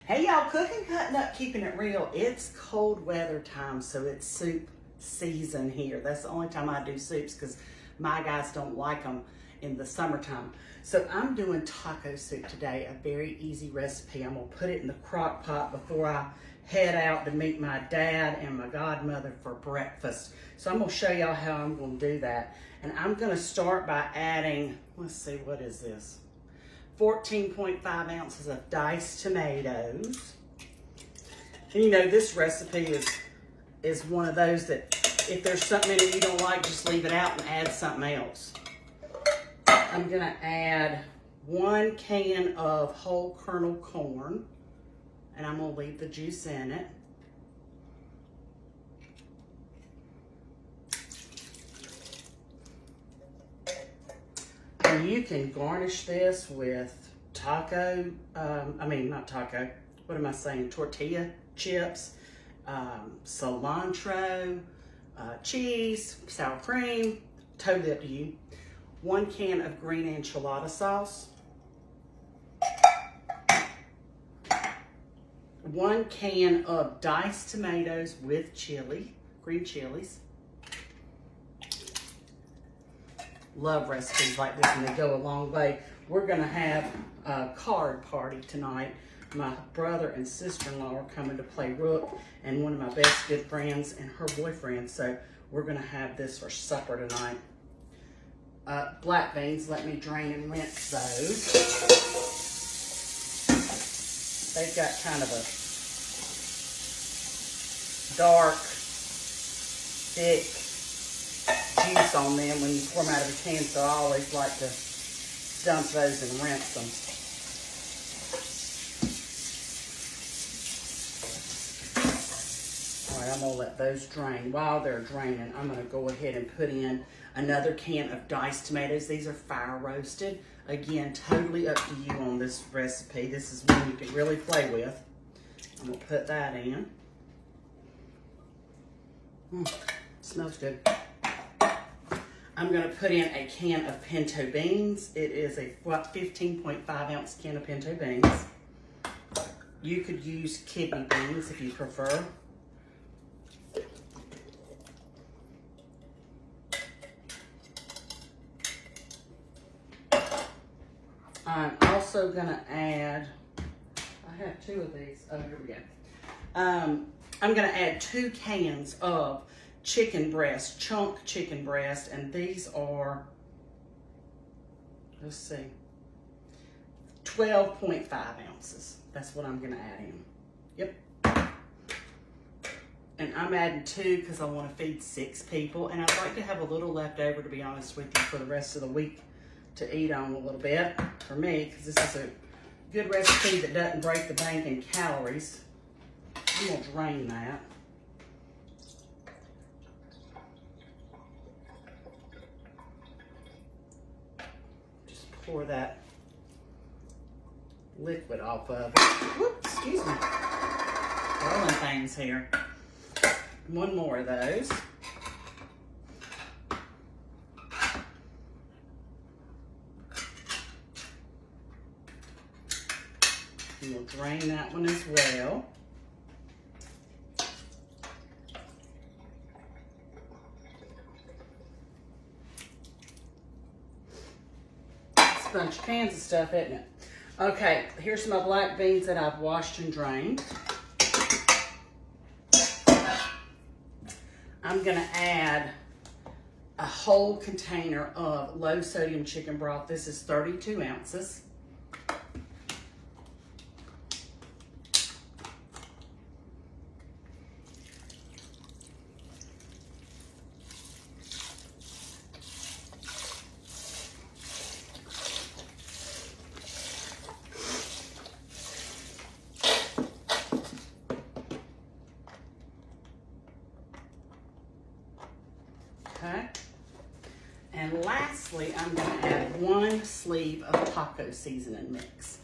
Hey y'all, cooking, cutting up, keeping it real. It's cold weather time, so it's soup season here. That's the only time I do soups because my guys don't like them in the summertime. So I'm doing taco soup today, a very easy recipe. I'm gonna put it in the crock pot before I head out to meet my dad and my godmother for breakfast. So I'm gonna show y'all how I'm gonna do that. And I'm gonna start by adding, let's see, what is this? 14.5 ounces of diced tomatoes. And you know, this recipe is one of those that if there's something in it you don't like, just leave it out and add something else. I'm gonna add 1 can of whole kernel corn, and I'm gonna leave the juice in it. And you can garnish this with tortilla chips, cilantro, cheese, sour cream, totally up to you. 1 can of green enchilada sauce. 1 can of diced tomatoes with chili, green chilies. Love recipes like this and they go a long way. We're gonna have a card party tonight. My brother and sister-in-law are coming to play rook, and one of my best good friends and her boyfriend. So we're gonna have this for supper tonight. Black beans, let me drain and rinse those. They've got kind of a dark, thick juice on them when you pour them out of a can, so I always like to dump those and rinse them. All right, I'm gonna let those drain. While they're draining, I'm gonna go ahead and put in another can of diced tomatoes. These are fire roasted. Again, totally up to you on this recipe. This is one you can really play with. I'm gonna put that in. Smells good. I'm gonna put in a can of pinto beans. It is a 15.5 ounce can of pinto beans. You could use kidney beans if you prefer. I'm also gonna add, I have 2 of these. Oh, here we go. I'm gonna add 2 cans of chicken breast, chunk chicken breast, and these are, let's see, 12.5 ounces. That's what I'm gonna add in. Yep. And I'm adding 2 because I want to feed 6 people, and I'd like to have a little left over, to be honest with you, for the rest of the week to eat on a little bit for me, because this is a good recipe that doesn't break the bank in calories. I'm gonna drain that. Pour that liquid off of it. Whoops, excuse me. Rolling things here. 1 more of those. And we'll drain that one as well. Bunch of cans of stuff, isn't it? Okay, here's my black beans that I've washed and drained. I'm gonna add a whole container of low sodium chicken broth. This is 32 ounces. Okay, and lastly, I'm going to add 1 sleeve of taco seasoning mix.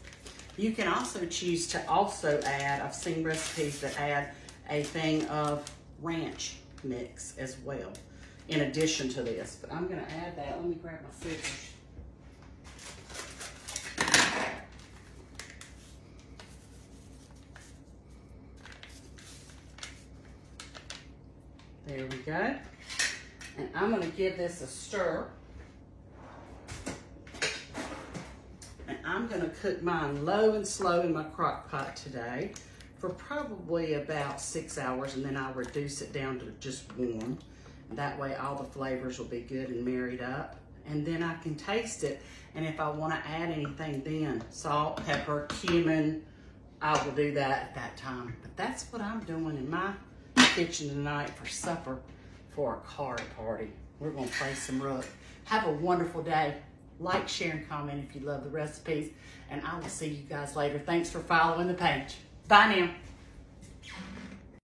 You can also choose to also add, I've seen recipes that add a thing of ranch mix as well, in addition to this. But I'm going to add that. Let me grab my scissors. There we go. And I'm gonna give this a stir. And I'm gonna cook mine low and slow in my crock pot today for probably about 6 hours, and then I'll reduce it down to just warm. That way all the flavors will be good and married up. And then I can taste it, and if I wanna add anything then, salt, pepper, cumin, I will do that at that time. But that's what I'm doing in my kitchen tonight for supper for a card party. We're gonna play some rook. Have a wonderful day. Like, share, and comment if you love the recipes, and I will see you guys later. Thanks for following the page. Bye now.